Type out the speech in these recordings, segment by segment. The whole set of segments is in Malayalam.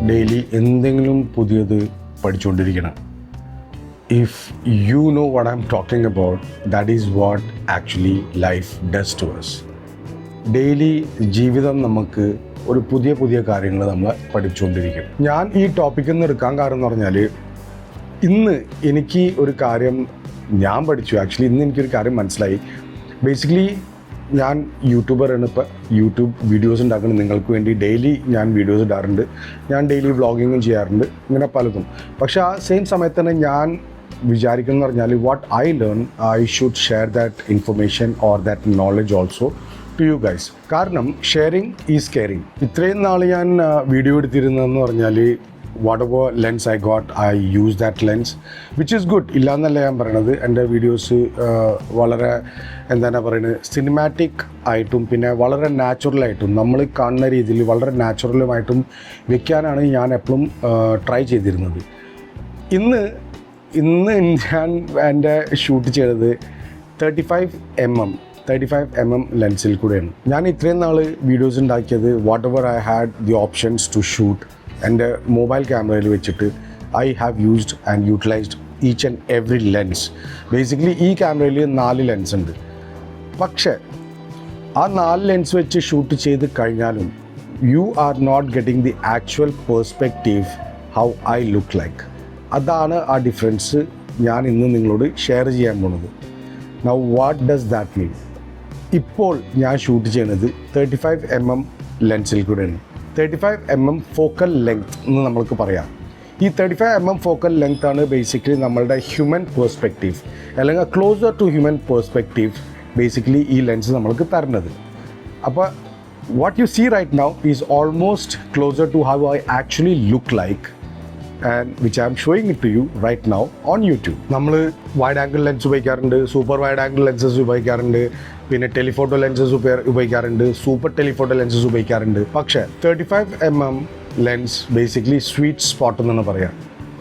ഡെയിലി എന്തെങ്കിലും പുതിയത് പഠിച്ചുകൊണ്ടിരിക്കണം. If you know what I'm talking about, that is what actually life does to us. Daily ജീവിതം നമുക്ക് ഒരു പുതിയ കാര്യങ്ങൾ നമ്മൾ പഠിച്ചുകൊണ്ടിരിക്കും. ഞാൻ ഈ ടോപ്പിക്കിൽ നിന്ന് എടുക്കാൻ കാരണം എന്ന് പറഞ്ഞാൽ, ഇന്ന് എനിക്ക് ഒരു കാര്യം ഞാൻ പഠിച്ചു. ആക്ച്വലി ഇന്ന് എനിക്കൊരു കാര്യം മനസ്സിലായി. ബേസിക്കലി ഞാൻ യൂട്യൂബറാണ്. ഇപ്പോൾ യൂട്യൂബ് വീഡിയോസ് ഉണ്ടാക്കുന്നത് നിങ്ങൾക്ക് വേണ്ടി ഡെയിലി ഞാൻ വീഡിയോസ് ഇടാറുണ്ട്. ഞാൻ ഡെയിലി വ്ളോഗിങ്ങും ചെയ്യാറുണ്ട്, ഇങ്ങനെ പലതും. പക്ഷേ ആ സെയിം സമയത്ത് തന്നെ ഞാൻ വിചാരിക്കുന്നത് പറഞ്ഞാൽ, what I learn I should share that information or that knowledge also to you guys. കാരണം ഷെയറിങ് ഈസ് കെയറിങ്. ഇത്രയും നാൾ ഞാൻ വീഡിയോ എടുത്തിരുന്നതെന്ന് പറഞ്ഞാൽ, whatever lens I got, I use that lens, which is good. ഇല്ലയെന്നല്ല ഞാൻ പറയണത്. എൻ്റെ വീഡിയോസ് വളരെ എന്താണ് പറയുന്നത്, സിനിമാറ്റിക് ആയിട്ടും പിന്നെ വളരെ നാച്ചുറലായിട്ടും നമ്മൾ കാണുന്ന രീതിയിൽ വളരെ നാച്ചുറലുമായിട്ടും വെക്കാനാണ് ഞാൻ എപ്പോഴും ട്രൈ ചെയ്തിരുന്നത്. ഇന്ന് ഞാൻ എൻ്റെ ഷൂട്ട് ചെയ്തത് 35mm ലെൻസിൽ കൂടെയാണ്. ഞാൻ ഇത്രയും നാൾ വീഡിയോസ് ഉണ്ടാക്കിയത്, whatever I had the options to shoot, എൻ്റെ മൊബൈൽ ക്യാമറയിൽ വെച്ചിട്ട് I have used and utilised each and every lens. Basically ഈ ക്യാമറയിൽ 4 ലെൻസ് ഉണ്ട്. പക്ഷേ ആ 4 ലെൻസ് വെച്ച് ഷൂട്ട് ചെയ്ത് കഴിഞ്ഞാലും you are not getting the actual perspective how I look like. അതാണ് ആ ഡിഫറൻസ് ഞാൻ ഇന്ന് നിങ്ങളോട് ഷെയർ ചെയ്യാൻ പോകുന്നത്. Now what does that mean? ഇപ്പോൾ ഞാൻ ഷൂട്ട് ചെയ്യുന്നത് 35mm ലെൻസിൽ കൂടെയാണ്. 35mm ഫോക്കൽ ലെങ്ത് എന്ന് നമുക്ക് പറയാം. ഈ 35mm ഫോക്കൽ ലെങ്ത് ആണ് ബേസിക്കലി നമ്മളുടെ ഹ്യൂമൻ പേഴ്സ്പെക്റ്റീവ്, അല്ലെങ്കിൽ closer to human perspective basically ഈ ലെൻസ് നമ്മൾക്ക് തരുന്നത്. അപ്പോൾ what you see right now is almost closer to how I actually look like, and which I am showing it to you right now on YouTube. നമ്മൾ വൈഡ് ആംഗിൾ ലെൻസ് ഉപയോഗിക്കാറുണ്ട്, സൂപ്പർ വൈഡ് ആംഗിൾ ലെൻസസ് ഉപയോഗിക്കാറുണ്ട്, പിന്നെ ടെലിഫോട്ടോ ലെൻസസ് ഉപയോഗിക്കാറുണ്ട്, സൂപ്പർ ടെലിഫോട്ടോ ലെൻസസ് ഉപയോഗിക്കാറുണ്ട്. പക്ഷേ 35mm lens basically sweet spot എന്നാണ് പറയുക.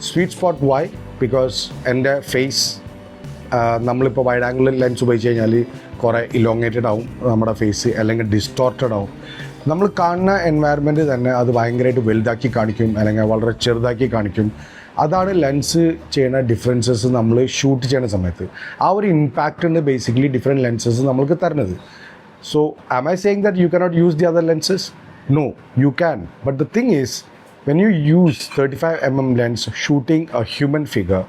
Sweet spot why? ബിക്കോസ് എൻ്റെ ഫേസ് നമ്മളിപ്പോൾ വൈഡ് ആംഗിൾ ലെൻസ് ഉപയോഗിച്ച് കഴിഞ്ഞാൽ കുറേ ഇലോങ്ങേറ്റഡ് ആവും നമ്മുടെ ഫേസ്, അല്ലെങ്കിൽ ഡിസ്റ്റോർട്ടഡ് ആവും. നമ്മൾ കാണുന്ന എൻവയറമെൻറ്റ് തന്നെ അത് ഭയങ്കരമായിട്ട് വലുതാക്കി കാണിക്കും, അല്ലെങ്കിൽ വളരെ ചെറുതാക്കി കാണിക്കും. അതാണ് ലെൻസ് ചെയ്യുന്ന ഡിഫറൻസസ് നമ്മൾ ഷൂട്ട് ചെയ്യുന്ന സമയത്ത്. ആ ഒരു ഇമ്പാക്റ്റാണ് ബേസിക്കലി ഡിഫറെൻറ്റ് ലെൻസസ് നമ്മൾക്ക് തരുന്നത്. So am I saying that you cannot use the other lenses? No, you can. But the thing is, when you use 35mm lens shooting a human figure,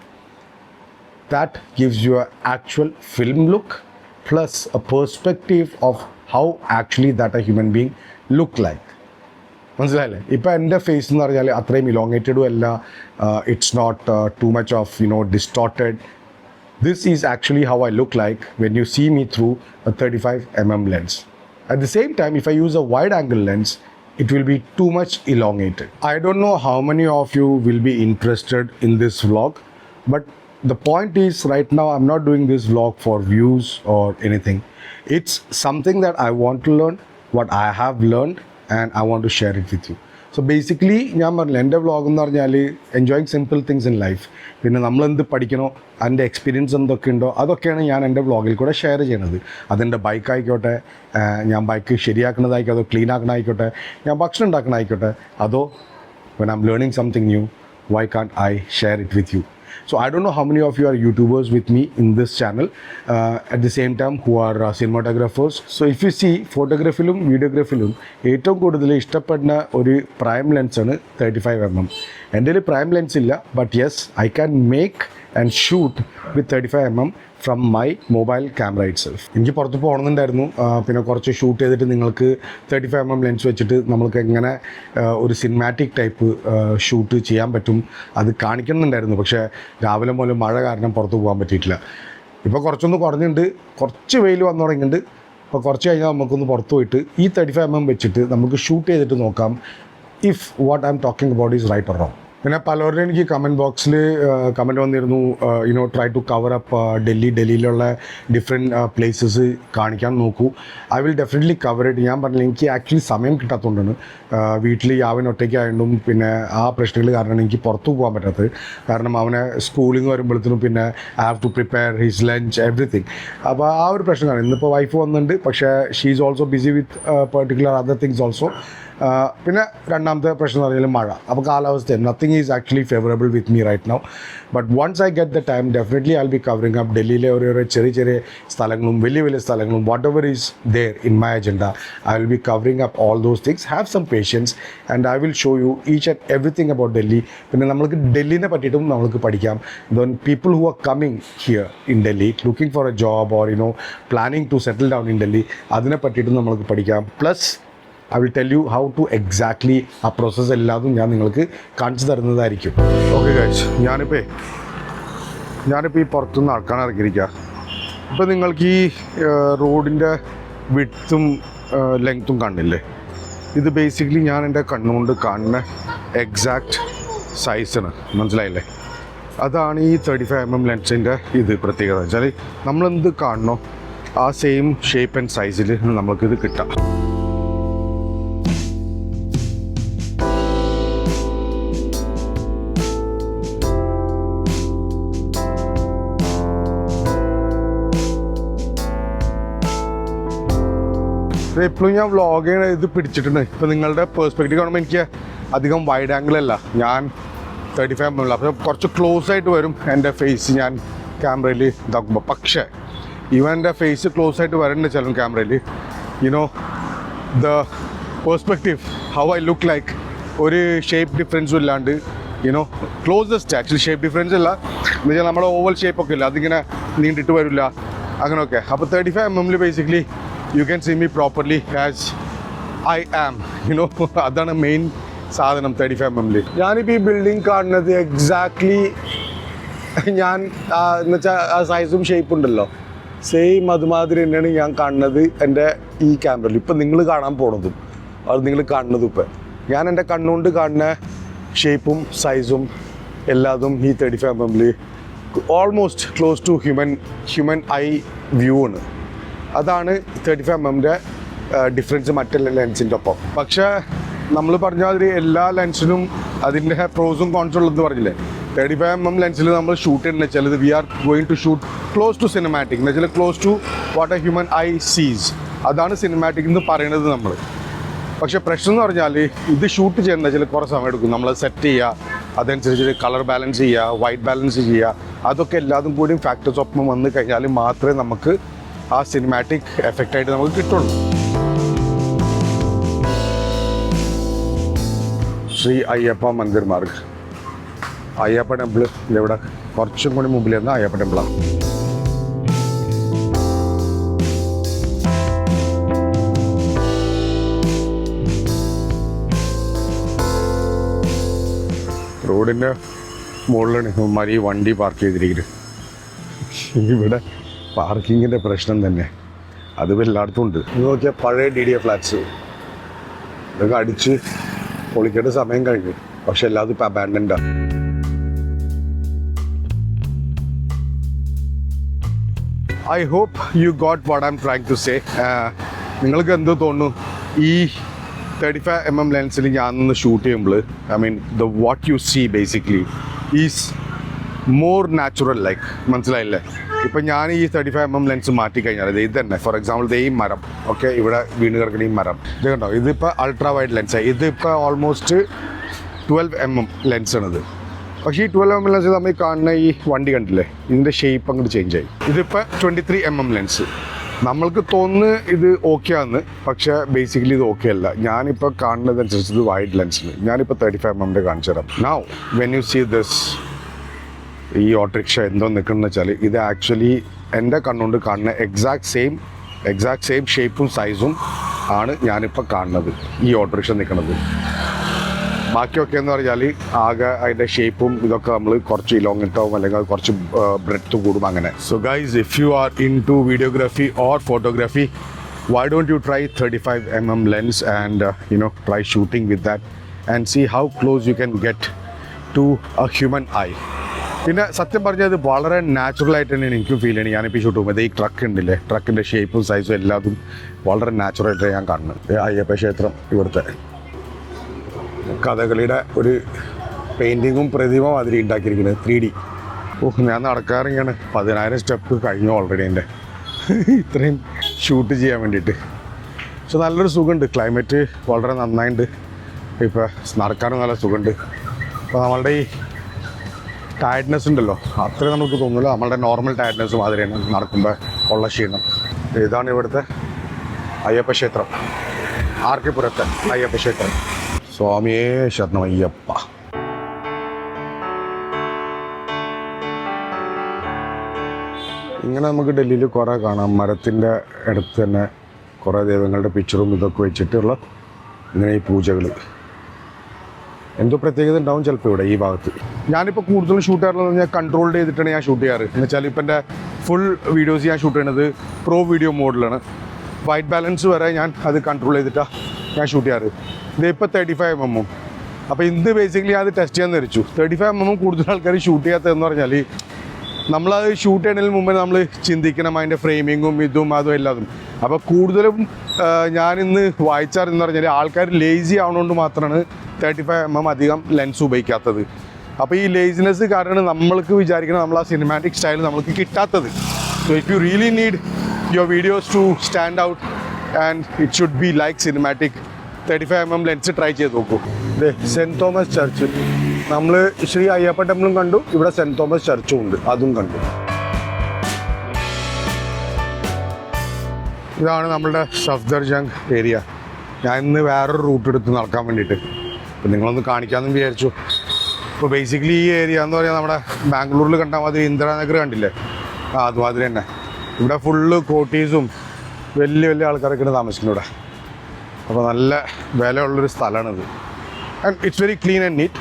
that gives you an actual film look plus a perspective of how actually that a human being look like. മനസ്സിലായില്ലേ? ഇപ്പോൾ എൻ്റെ ഫേസ് എന്ന് പറഞ്ഞാൽ അത്രയും ഇലോങ്ങേറ്റഡും അല്ല, it's not too much of distorted. This is actually how I look like when you see me through a 35mm lens. At the same time, if I use a wide angle lens, it will be too much elongated. I don't know how many of you will be interested in this vlog, but the point is, right now I'm not doing this vlog for views or anything. It's something that I want to learn, what I have learned, and I want to share it with you. So basically ഞാൻ പറഞ്ഞില്ല, എൻ്റെ വ്ളോഗ് എന്ന് പറഞ്ഞാൽ enjoying simple things in life. പിന്നെ നമ്മളെന്ത് പഠിക്കണോ, അതിൻ്റെ എക്സ്പീരിയൻസ് എന്തൊക്കെ ഉണ്ടോ അതൊക്കെയാണ് ഞാൻ എൻ്റെ വ്ളോഗിൽ കൂടെ ഷെയർ ചെയ്യണത്. അതെൻ്റെ ബൈക്കായിക്കോട്ടെ, ഞാൻ ബൈക്ക് ശരിയാക്കണതായിക്കോട്ടെ, അതോ ക്ലീൻ ആക്കണമായിക്കോട്ടെ, ഞാൻ ഭക്ഷണം ഉണ്ടാക്കണമായിക്കോട്ടെ, അതോ when I'm learning something new, why can't I share it with you? So I don't know how many of you are YouTubers with me in this channel, at the same time who are cinematographers. So if you see, ഫോട്ടോഗ്രാഫിയിലും വീഡിയോഗ്രാഫിയിലും ഏറ്റവും കൂടുതൽ ഇഷ്ടപ്പെടുന്ന ഒരു പ്രൈം ലെൻസാണ് 35mm. എൻ്റെ കയ്യിൽ പ്രൈം ലെൻസ് ഇല്ല, but yes I can make and shoot with 35mm from my mobile camera it self. എനിക്ക് പുറത്ത് പോകണമെന്നുണ്ടായിരുന്നു, പിന്നെ കുറച്ച് ഷൂട്ട് ചെയ്തിട്ട് നിങ്ങൾക്ക് 35mm ലെൻസ് വെച്ചിട്ട് നമ്മൾക്ക് എങ്ങനെ ഒരു സിനിമാറ്റിക് ടൈപ്പ് ഷൂട്ട് ചെയ്യാൻ പറ്റും അത് കാണിക്കുന്നുണ്ടായിരുന്നു. പക്ഷേ രാവിലെ മുതൽ മഴ കാരണം പുറത്ത് പോകാൻ പറ്റിയിട്ടില്ല. ഇപ്പോൾ കുറച്ചൊന്ന് കുറഞ്ഞിട്ടുണ്ട്, കുറച്ച് വെയിൽ വന്നു തുടങ്ങിയിട്ടുണ്ട്. അപ്പോൾ കുറച്ച് കഴിഞ്ഞാൽ നമുക്കൊന്ന് പുറത്ത് പോയിട്ട് ഈ 35mm വെച്ചിട്ട് നമുക്ക് ഷൂട്ട് ചെയ്തിട്ട് നോക്കാം, if what I'm talking about is right or wrong. പിന്നെ പലരുടെയും എനിക്ക് കമൻറ്റ് ബോക്സിൽ കമൻറ്റ് വന്നിരുന്നു, ട്രൈ ടു കവർ അപ്പ് ഡൽഹിയിലുള്ള ഡിഫറെൻറ്റ് പ്ലേസസ് കാണിക്കാൻ നോക്കൂ. I will definitely cover it. ഞാൻ പറഞ്ഞില്ല, എനിക്ക് ആക്ച്വലി സമയം കിട്ടാത്തതുകൊണ്ടാണ്. വീട്ടിൽ യാവൻ ഒറ്റയ്ക്കായതുകൊണ്ടും പിന്നെ ആ പ്രശ്നങ്ങൾ കാരണമാണ് എനിക്ക് പുറത്തു പോകാൻ പറ്റാത്തത്. കാരണം അവനെ സ്കൂളിൽ നിന്ന് വരുമ്പോഴത്തേനും പിന്നെ I have to prepare his lunch everything. അപ്പോൾ ആ ഒരു പ്രശ്നമാണ്. ഇന്നിപ്പോൾ വൈഫ് വന്നിട്ടുണ്ട്, പക്ഷേ she is also busy with particular other things also. പിന്നെ രണ്ടാമത്തെ പ്രശ്നം എന്ന് പറഞ്ഞാൽ മഴ. അപ്പോൾ കാലാവസ്ഥ nothing is actually favourable with me right now. But once I get the time definitely I will be covering up ഡൽഹിയിലെ ഓരോ ചെറിയ ചെറിയ സ്ഥലങ്ങളും വലിയ വലിയ സ്ഥലങ്ങളും what ever is there in my agenda. I will be covering up all those things. Have some patience and I will show you each and everything about Delhi. പിന്നെ നമ്മൾക്ക് ഡൽഹിനെ പറ്റിയിട്ടും നമ്മൾക്ക് പഠിക്കാം. Then people who are coming here in Delhi looking for a job or planning to settle down in Delhi, അതിനെ പറ്റിയിട്ടും നമ്മൾക്ക് പഠിക്കാം. Plus I will tell you how to exactly ആ പ്രോസസ്സ് എല്ലാതും ഞാൻ നിങ്ങൾക്ക് കാണിച്ചു തരുന്നതായിരിക്കും. ഓക്കെ ഗൈസ്, ഞാനിപ്പോൾ ഈ പുറത്തുനിന്ന് നടക്കാൻ ഇറങ്ങിയിരിക്കുക. ഇപ്പോൾ നിങ്ങൾക്ക് ഈ റോഡിൻ്റെ വിഡ്ത്തും ലെങ്ത്തും കാണില്ലേ? ഇത് ബേസിക്കലി ഞാൻ എൻ്റെ കണ്ണുകൊണ്ട് കാണുന്ന എക്സാക്റ്റ് സൈസാണ്, മനസ്സിലായില്ലേ? അതാണ് ഈ 35mm ലെൻസിൻ്റെ ഇത് പ്രത്യേകത വെച്ചാൽ നമ്മളെന്ത് കാണണോ ആ സെയിം ഷേപ്പ് ആൻഡ് സൈസിൽ നമുക്കിത് കിട്ടാം. എപ്പോഴും ഞാൻ വ്ളോഗ് ഇത് പിടിച്ചിട്ടുണ്ട്. ഇപ്പോൾ നിങ്ങളുടെ പേഴ്സ്പെക്റ്റീവ് കാണുമ്പോൾ എനിക്ക് അധികം വൈഡ് ആംഗിൾ അല്ല, ഞാൻ 35mm അപ്പോൾ കുറച്ച് ക്ലോസ് ആയിട്ട് വരും എൻ്റെ ഫേസ് ഞാൻ ക്യാമറയിൽ ഇതാക്കുമ്പോൾ. പക്ഷേ ഈവൻ എൻ്റെ ഫേസ് ക്ലോസ് ആയിട്ട് വരേണ്ട ചില ക്യാമറയിൽ the perspective how I look like ഒരു ഷേപ്പ് ഡിഫറൻസും ഇല്ലാണ്ട് ക്ലോസസ്റ്റ് ആക്ച്വലി ഷേപ്പ് ഡിഫറൻസ് അല്ല എന്ന് വെച്ചാൽ നമ്മുടെ ഓവൽ ഷേപ്പൊക്കെ ഇല്ല, അതിങ്ങനെ നീണ്ടിട്ട് വരില്ല അങ്ങനെയൊക്കെ. അപ്പോൾ 35mm basically you can see me properly as I am, അതാണ് മെയിൻ സാധനം 35mm. ഞാനിപ്പോൾ ഈ ബിൽഡിംഗ് കാണുന്നത് എക്സാക്ട്ലി ഞാൻ എന്നുവെച്ചാൽ ആ സൈസും ഷേപ്പും ഉണ്ടല്ലോ സെയിം അതുമാതിരി തന്നെയാണ് ഞാൻ കാണുന്നത് എൻ്റെ ഈ ക്യാമറയിൽ. ഇപ്പം നിങ്ങൾ കാണാൻ പോണതും അത് നിങ്ങൾ കാണുന്നതും ഇപ്പം ഞാൻ എൻ്റെ കണ്ണുകൊണ്ട് കാണുന്ന ഷേപ്പും സൈസും എല്ലാതും ഈ 35mm almost close to human eye view ആണ്. അതാണ് 35mm ഡിഫറൻസ് മറ്റുള്ള ലെൻസിൻ്റെ ഒപ്പം. പക്ഷേ നമ്മൾ പറഞ്ഞ മാതിരി എല്ലാ ലെൻസിനും അതിൻ്റെ പ്രോസും കോൺസും ഉള്ളതെന്ന് പറഞ്ഞില്ലേ. 35mm ലെൻസിൽ നമ്മൾ ഷൂട്ട് ചെയ്യുന്ന വെച്ചാൽ we are going to shoot close to cinematic എന്ന് വെച്ചാൽ close to what a human eye sees. അതാണ് സിനിമാറ്റിക് എന്ന് പറയുന്നത് നമ്മൾ. പക്ഷേ പ്രശ്നം എന്ന് പറഞ്ഞാൽ ഇത് ഷൂട്ട് ചെയ്യുന്ന വെച്ചാൽ കുറേ സമയം എടുക്കും. നമ്മൾ സെറ്റ് ചെയ്യുക, അതനുസരിച്ച് കളർ ബാലൻസ് ചെയ്യുക, വൈറ്റ് ബാലൻസ് ചെയ്യുക, അതൊക്കെ എല്ലാതും കൂടിയും ഫാക്ടേഴ്സ് ഒപ്പം വന്ന് കഴിഞ്ഞാൽ മാത്രമേ നമുക്ക് ആ സിനിമാറ്റിക് എഫക്റ്റായിട്ട് നമുക്ക് കിട്ടുള്ളൂ. ശ്രീ അയ്യപ്പ മന്ദിർ മാർഗ്, അയ്യപ്പ ടെമ്പിൾ ഇതിവിടെ കുറച്ചും കൂടി മുമ്പിൽ നിന്ന് അയ്യപ്പ ടെമ്പിളാണ്. റോഡിൻ്റെ മുകളിലാണ് ഇവന്മാർ ഈ വണ്ടി പാർക്ക് ചെയ്തിരിക്കുന്നത്. ഇവിടെ പാർക്കിങ്ങിൻ്റെ പ്രശ്നം തന്നെ അതിപ്പോൾ എല്ലായിടത്തും ഉണ്ട്. ഇത് നോക്കിയാൽ പഴയ DDA ഫ്ലാറ്റ്സ് ഇതൊക്കെ അടിച്ച് പൊളിക്കേണ്ട സമയം കഴിഞ്ഞു. പക്ഷെ എല്ലാതും ഇപ്പോൾ അബാൻഡൻഡാണ്. I hope you got what I'm trying to say. നിങ്ങൾക്ക് എന്തോ തോന്നുന്നു ഈ 35mm ലെൻസിൽ ഞാനൊന്ന് ഷൂട്ട് ചെയ്യുമ്പോൾ I mean the what you see basically is more natural like, മനസ്സിലായില്ലേ? ഇപ്പം ഞാൻ ഈ 35mm ലെൻസ് മാറ്റിക്കഴിഞ്ഞാൽ ഇത് തന്നെ ഫോർ എക്സാമ്പിൾ ഈ മരം ഓക്കെ ഇവിടെ വീണ് കിടക്കുന്ന ഈ മരം ഇത് കണ്ടോ, ഇതിപ്പോൾ അൾട്രാ വൈഡ് ലെൻസാണ്. ഇതിപ്പോൾ ഓൾമോസ്റ്റ് 12mm ലെൻസാണിത്. പക്ഷേ ഈ 12mm ലെൻസ് നമ്മൾ കാണുന്ന ഈ വണ്ടി കണ്ടില്ലേ, ഇതിൻ്റെ ഷേപ്പ് അങ്ങോട്ട് ചേഞ്ച് ആയി. ഇതിപ്പോൾ 23mm ലെൻസ്. നമ്മൾക്ക് തോന്നുന്നു ഇത് ഓക്കെ ആണ്, പക്ഷേ ബേസിക്കലി ഇത് ഓക്കെ അല്ല. ഞാനിപ്പോൾ കാണുന്നതനുസരിച്ച് ഇത് വൈഡ് ലെൻസിൽ ഞാനിപ്പോൾ 35mm കാണിച്ചു തരാം. Now when you see this ഈ ഓട്ടോറിക്ഷ എന്തോ നിൽക്കണമെന്ന് വെച്ചാൽ ഇത് ആക്ച്വലി എൻ്റെ കണ്ണുകൊണ്ട് കാണുന്ന എക്സാക്ട് സെയിം ഷേപ്പും സൈസും ആണ് ഞാനിപ്പോൾ കാണുന്നത് ഈ ഓട്ടോറിക്ഷ നിൽക്കുന്നത്. ബാക്കിയൊക്കെ എന്ന് പറഞ്ഞാൽ ആകെ അതിൻ്റെ ഷേപ്പും ഇതൊക്കെ നമ്മൾ കുറച്ച് ഇലോങ്ങിട്ടാവും അല്ലെങ്കിൽ കുറച്ച് ബ്രെഡ്ത്ത് കൂടും അങ്ങനെ. So guys, if you are into videography or photography, why don't you try 35mm lens and try shooting with that and see how close you can get to a human eye. പിന്നെ സത്യം പറഞ്ഞാൽ ഇത് വളരെ നാച്ചുറലായിട്ട് തന്നെയാണ് എനിക്കും ഫീൽ ചെയ്യണം. ഞാനിപ്പോൾ ഷൂട്ട് ചെയ്യുമ്പോൾ ഈ ട്രക്ക് ഉണ്ടല്ലേ, ട്രക്കിൻ്റെ ഷേപ്പും സൈസും എല്ലാതും വളരെ നാച്ചുറലായിട്ട് ഞാൻ കാണുന്നത്. അയ്യപ്പ ക്ഷേത്രം ഇവിടുത്തെ കഥകളിയുടെ ഒരു പെയിൻറ്റിങ്ങും പ്രതിമ മാതിരി ഉണ്ടാക്കിയിരിക്കുന്നത് 3D. ഞാൻ നടക്കാറിങ്ങനെ 10,000 സ്റ്റെപ്പ് കഴിഞ്ഞു ഓൾറെഡി എൻ്റെ ഇത്രയും ഷൂട്ട് ചെയ്യാൻ വേണ്ടിയിട്ട്. പക്ഷെ നല്ലൊരു സുഖമുണ്ട്, ക്ലൈമറ്റ് വളരെ നന്നായിട്ടുണ്ട്, ഇപ്പോൾ നടക്കാനും നല്ല സുഖമുണ്ട്. അപ്പോൾ നമ്മളുടെ ഈ ടയർഡ്നെസ് ഉണ്ടല്ലോ അത്രയും നമുക്ക് തോന്നില്ല, നമ്മളുടെ നോർമൽ ടയർഡ്നെസ് മാതിരിയാണ് നടക്കുമ്പോൾ ഉള്ള ക്ഷീണം. ഇതാണ് ഇവിടുത്തെ അയ്യപ്പ ക്ഷേത്രം, ആർക്കിപ്പുറത്തെ അയ്യപ്പ ക്ഷേത്രം. സ്വാമിയേ ശരണം അയ്യപ്പ. ഇങ്ങനെ നമുക്ക് ഡൽഹിയിൽ കുറേ കാണാം, മരത്തിൻ്റെ അടുത്ത് തന്നെ കുറേ ദൈവങ്ങളുടെ പിക്ചറും ഇതൊക്കെ വെച്ചിട്ടുള്ള ഇങ്ങനെ ഈ പൂജകൾ. എന്തോ പ്രത്യേകത ഉണ്ടാവും ചിലപ്പോൾ ഇവിടെ ഈ ഭാഗത്ത്. ഞാനിപ്പോൾ കൂടുതലും ഷൂട്ട് ചെയ്യാറുള്ളത് പറഞ്ഞാൽ കൺട്രോൾ ചെയ്തിട്ടാണ് ഞാൻ ഷൂട്ട് ചെയ്യാറ്. എന്ന് വെച്ചാൽ ഇപ്പം എൻ്റെ ഫുൾ വീഡിയോസ് ഞാൻ ഷൂട്ട് ചെയ്യുന്നത് പ്രോ വീഡിയോ മോഡിലാണ്. വൈറ്റ് ബാലൻസ് വരെ ഞാൻ അത് കൺട്രോൾ ചെയ്തിട്ടാണ് ഞാൻ ഷൂട്ട് ചെയ്യാറ്. ഇതിപ്പോൾ 35mm. അപ്പോൾ ഇന്ന് ബേസിക്കലി അത് ടെസ്റ്റ് ചെയ്യാൻ ധരിച്ചു. 35mm കൂടുതൽ ആൾക്കാർ ഷൂട്ട് ചെയ്യാത്തതെന്ന് പറഞ്ഞാൽ നമ്മളത് ഷൂട്ട് ചെയ്യുന്നതിന് മുമ്പേ നമ്മൾ ചിന്തിക്കണം അതിൻ്റെ ഫ്രെയിമിങ്ങും ഇതും അതും എല്ലാതും. അപ്പോൾ കൂടുതലും ഞാനിന്ന് വായിച്ചാറെന്ന് പറഞ്ഞാൽ ആൾക്കാർ ലേസി ആവുന്നതുകൊണ്ട് മാത്രമാണ് 35mm അധികം ലെൻസ് ഉപയോഗിക്കാത്തത്. അപ്പോൾ ഈ ലേസിനെസ് കാരണം നമ്മൾക്ക് വിചാരിക്കണം നമ്മൾ ആ സിനിമാറ്റിക് സ്റ്റൈൽ നമ്മൾക്ക് കിട്ടാത്തത്. So if you really need your videos to stand out and it should be like cinematic, 35mm lens try ചെയ്ത് നോക്കൂ. ഇത് സെൻറ്റ് തോമസ് ചർച്ച്, നമ്മൾ ശ്രീ അയ്യപ്പ ടെമ്പിളും കണ്ടു, ഇവിടെ സെൻറ്റ് തോമസ് ചർച്ചും ഉണ്ട്, അതും കണ്ടു. ഇതാണ് നമ്മളുടെ സഫ്ദർജംഗ് ഏരിയ. ഞാൻ ഇന്ന് വേറൊരു റൂട്ട് എടുത്ത് നടക്കാൻ വേണ്ടിയിട്ട് അപ്പോൾ നിങ്ങളൊന്ന് കാണിക്കാമെന്ന് വിചാരിച്ചു. ഇപ്പോൾ ബേസിക്കലി ഈ ഏരിയ എന്ന് പറഞ്ഞാൽ നമ്മുടെ ബാംഗ്ലൂരിൽ കണ്ടാൽ മാതിരി ഇന്ദിരാനഗർ കണ്ടില്ലേ, അതുമാതിരി തന്നെ ഇവിടെ ഫുള്ള് കോട്ടീസും വലിയ വലിയ ആൾക്കാരൊക്കെയാണ് താമസിക്കുന്നത് ഇവിടെ. അപ്പോൾ നല്ല വിലയുള്ളൊരു സ്ഥലമാണിത്. And it's very clean and neat,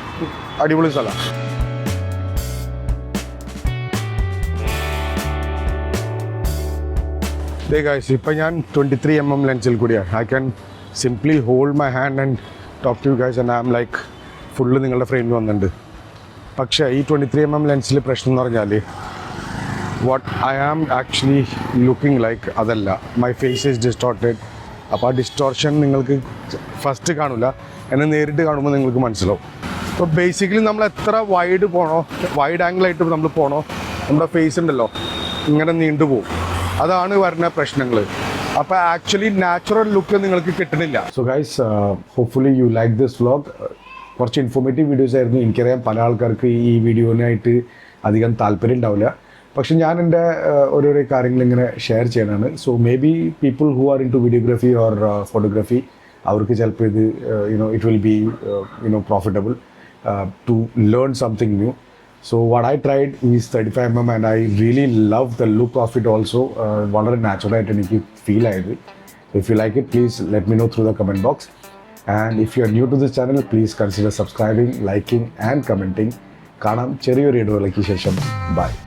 അടിപൊളി സ്ഥലമാണ്. ദേ ഗൈസ്, ഇപ്പം ഞാൻ 23mm ലെൻസിൽ കൂടിയാണ്. I can simply hold my hand and talk to you guys and I am like full നിങ്ങളുടെ ഫ്രെയിമിൽ വന്നിട്ടുണ്ട്. പക്ഷേ ഈ 23mm ലെൻസിൽ പ്രശ്നം എന്ന് പറഞ്ഞാൽ what I am actually looking like അതല്ല, മൈ ഫേസ് ഈസ് ഡിസ്റ്റോർട്ടഡ്. അപ്പോൾ ആ ഡിസ്റ്റോർഷൻ നിങ്ങൾക്ക് ഫസ്റ്റ് കാണില്ല, എന്നെ നേരിട്ട് കാണുമ്പോൾ നിങ്ങൾക്ക് മനസ്സിലാവും. അപ്പോൾ ബേസിക്കലി നമ്മൾ എത്ര വൈഡ് പോകണോ, വൈഡ് ആംഗിളായിട്ട് നമ്മൾ പോകണോ, നമ്മുടെ ഫേസ് ഉണ്ടല്ലോ ഇങ്ങനെ നീണ്ടുപോകും. അതാണ് വരുന്ന പ്രശ്നങ്ങൾ. അപ്പോൾ ആക്ച്വലി നാച്ചുറൽ ലുക്ക് നിങ്ങൾക്ക് കിട്ടണില്ല. So guys, hopefully you like this vlog. കുറച്ച് ഇൻഫോർമേറ്റീവ് വീഡിയോസ് ആയിരുന്നു. എനിക്കറിയാം പല ആൾക്കാർക്ക് ഈ വീഡിയോനായിട്ട് അധികം താല്പര്യം ഉണ്ടാവില്ല, പക്ഷെ ഞാൻ എൻ്റെ ഓരോരോ കാര്യങ്ങൾ ഇങ്ങനെ ഷെയർ ചെയ്യാനാണ്. So maybe people who are into videography or photography അവർക്ക് ചിലപ്പോൾ ഇത് it will be profitable to learn something new. So what I tried is 35mm and I really love the look of it also. വളരെ നാച്ചുറലായിട്ട് എനിക്ക് ഫീൽ ആയത്. If you like it, please let me know through the comment box. And if you are new to this channel, please consider subscribing, liking and commenting. കാണാം ചെറിയൊരു ഇടവേളയ്ക്ക് ശേഷം. Bye.